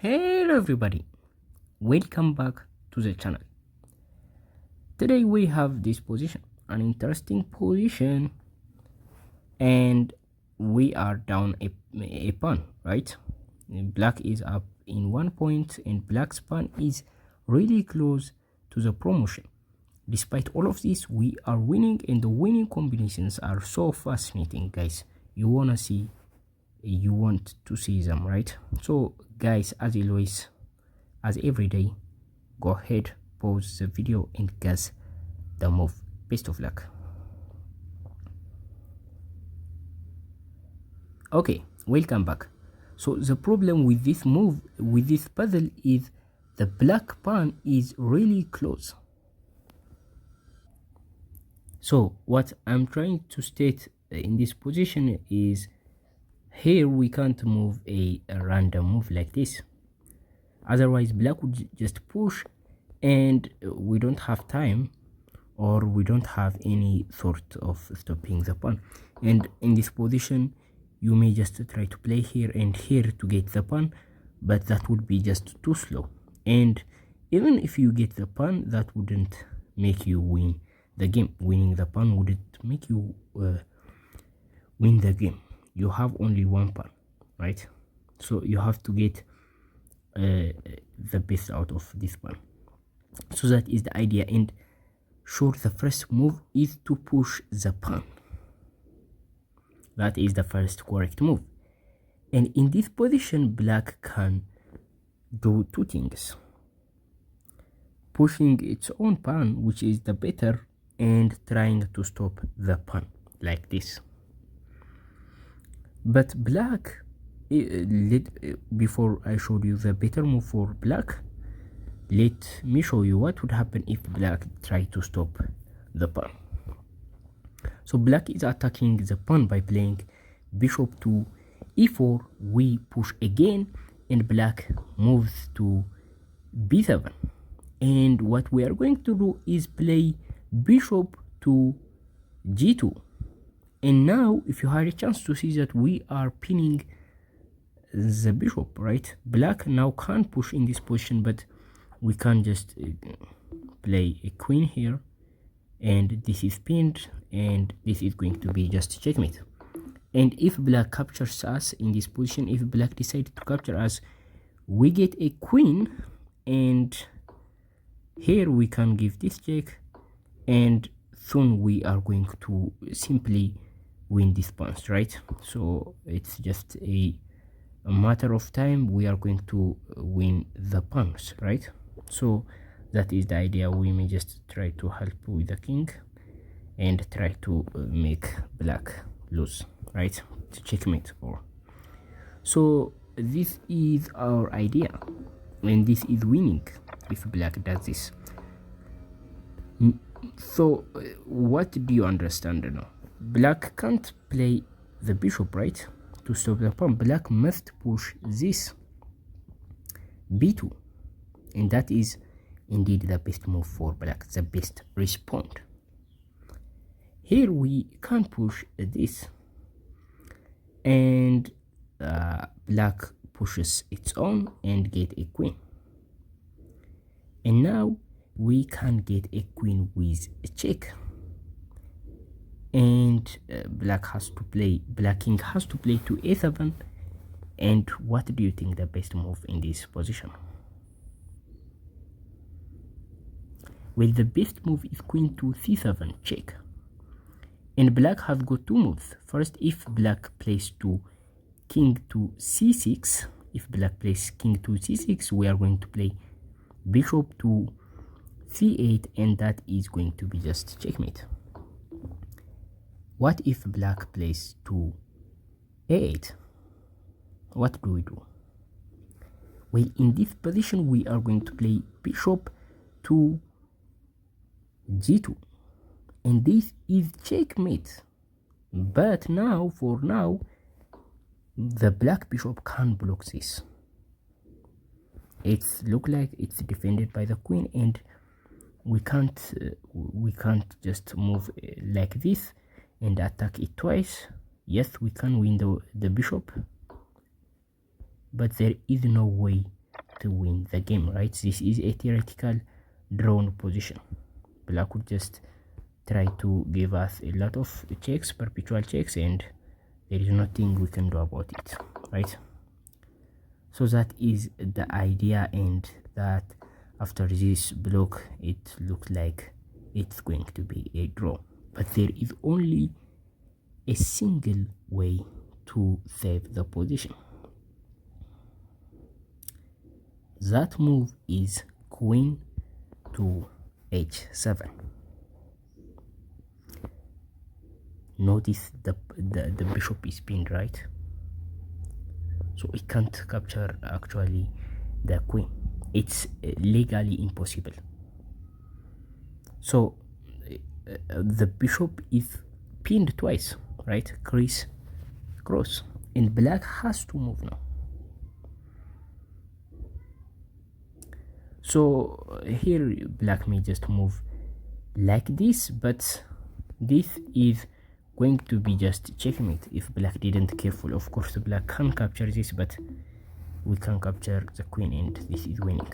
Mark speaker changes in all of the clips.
Speaker 1: Hello everybody, welcome back to the channel. Today we have this position, an interesting position, and we are down a pawn, right? Black is up in 1 point and black's pawn is really close to the promotion. Despite all of this, we are winning, and the winning combinations are so fascinating, guys. You want to see them, right? So guys, as always, as every day, go ahead, pause the video and guess the move. Best of luck. Okay, welcome back. So the problem with this move, with this puzzle, is the black pawn is really close. So what I'm trying to state in this position is, here we can't move a random move like this. Otherwise black would just push and we don't have time, or we don't have any sort of stopping the pawn. And in this position you may just try to play here and here to get the pawn, but that would be just too slow. And even if you get the pawn, that wouldn't make you win the game. Winning the pawn wouldn't make you win the game. You have only one pawn, right? So you have to get the best out of this pawn. So that is the idea. And sure, the first move is to push the pawn. That is the first correct move. And in this position, black can do two things: pushing its own pawn, which is the better, and trying to stop the pawn like this. But black, before I showed you the better move for black, let me show you what would happen if black tried to stop the pawn. So black is attacking the pawn by playing bishop to e4. We push again and black moves to b7. And what we are going to do is play bishop to g2. And now if you had a chance to see that we are pinning the bishop, right? Black now can push in this position, but we can just play a queen here, and this is pinned, and this is going to be just checkmate. And if black captures us in this position, if black decides to capture us, we get a queen, and here we can give this check, and soon we are going to simply win this pawns, right? So it's just a matter of time. We are going to win the pawns, right? So that is the idea. We may just try to help with the king and try to make black lose, right? To checkmate. Or so this is our idea, and this is winning if black does this. So what do you understand now? Black can't play the bishop, right? To stop the pawn, black must push this b2, and that is indeed the best move for black, the best response. Here we can push this, and black pushes its own and get a queen. And now we can get a queen with a check, and black king has to play to a7. And what do you think the best move in this position? Well, the best move is queen to c7 check, and black has got two moves. First, if black plays to king to c6, if black plays king to c6, we are going to play bishop to c8, and that is going to be just checkmate. What if black plays to a8? What do we do? Well, in this position we are going to play bishop to g2, and this is checkmate. But now, for now, the black bishop can block this. It's look like it's defended by the queen, and we can't just move like this and attack it twice. Yes, we can win the bishop, but there is no way to win the game, right? This is a theoretical drawn position. Black would just try to give us a lot of checks, perpetual checks, and there is nothing we can do about it, right? So that is the idea, and that after this block it looks like it's going to be a draw, but there is only a single way to save the position. That move is queen to h7. Notice the bishop is pinned, right? So it can't capture actually the queen. It's legally impossible. So the bishop is pinned twice, right? Cross, and black has to move now. So here black may just move like this, but this is going to be just checkmate if black didn't careful. Of course black can capture this, but we can capture the queen, and this is winning.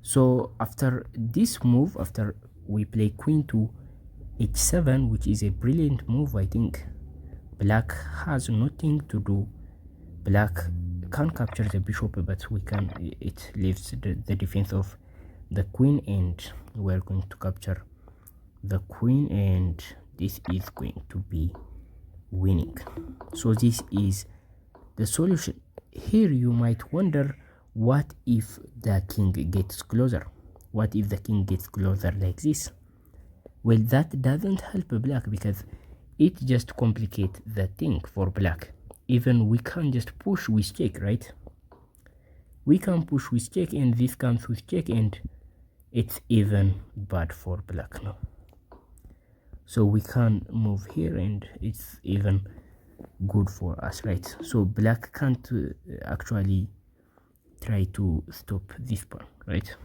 Speaker 1: So after this move, after we play queen to h7, which is a brilliant move, I think black has nothing to do. Black can capture the bishop, but we can, it leaves the defense of the queen, and we're going to capture the queen, and this is going to be winning. So this is the solution. Here you might wonder, what if the king gets closer? What if the king gets closer like this? Well, that doesn't help black, because it just complicates the thing for black. Even we can just push with check, right? We can push with check, and this comes with check, and it's even bad for black now. So we can move here, and it's even good for us, right? So black can't actually try to stop this pawn, right?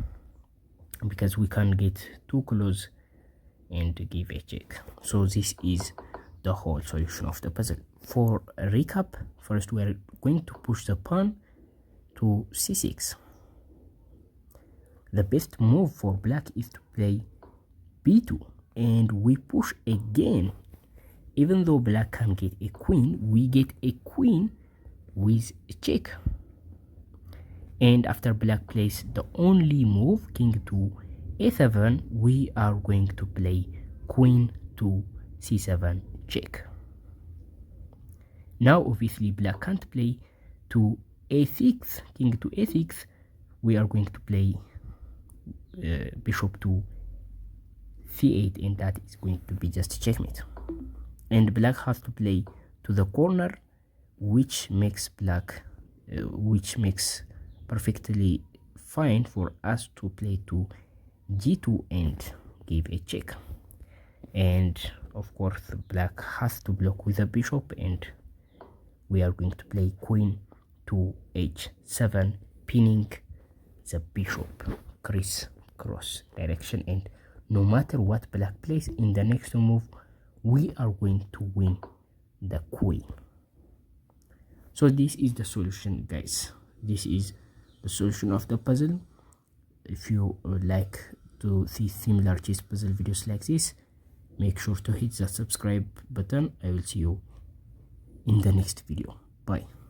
Speaker 1: Because we can't get too close and give a check. So this is the whole solution of the puzzle. For a recap, first we are going to push the pawn to c6. The best move for black is to play b2, and we push again. Even though black can get a queen, we get a queen with a check. And after black plays the only move, king to a7, we are going to play queen to c7 check. Now obviously black can't play to a6, king to a6. We are going to play bishop to c8, and that is going to be just checkmate. And black has to play to the corner, which makes black perfectly fine for us to play to g2 and give a check. And of course black has to block with a bishop, and we are going to play queen to h7, pinning the bishop crisscross direction. And no matter what black plays in the next move, we are going to win the queen. So this is the solution, guys. This is the solution of the puzzle. If you like to see similar chess puzzle videos like this, make sure to hit the subscribe button. I will see you in the next video. Bye.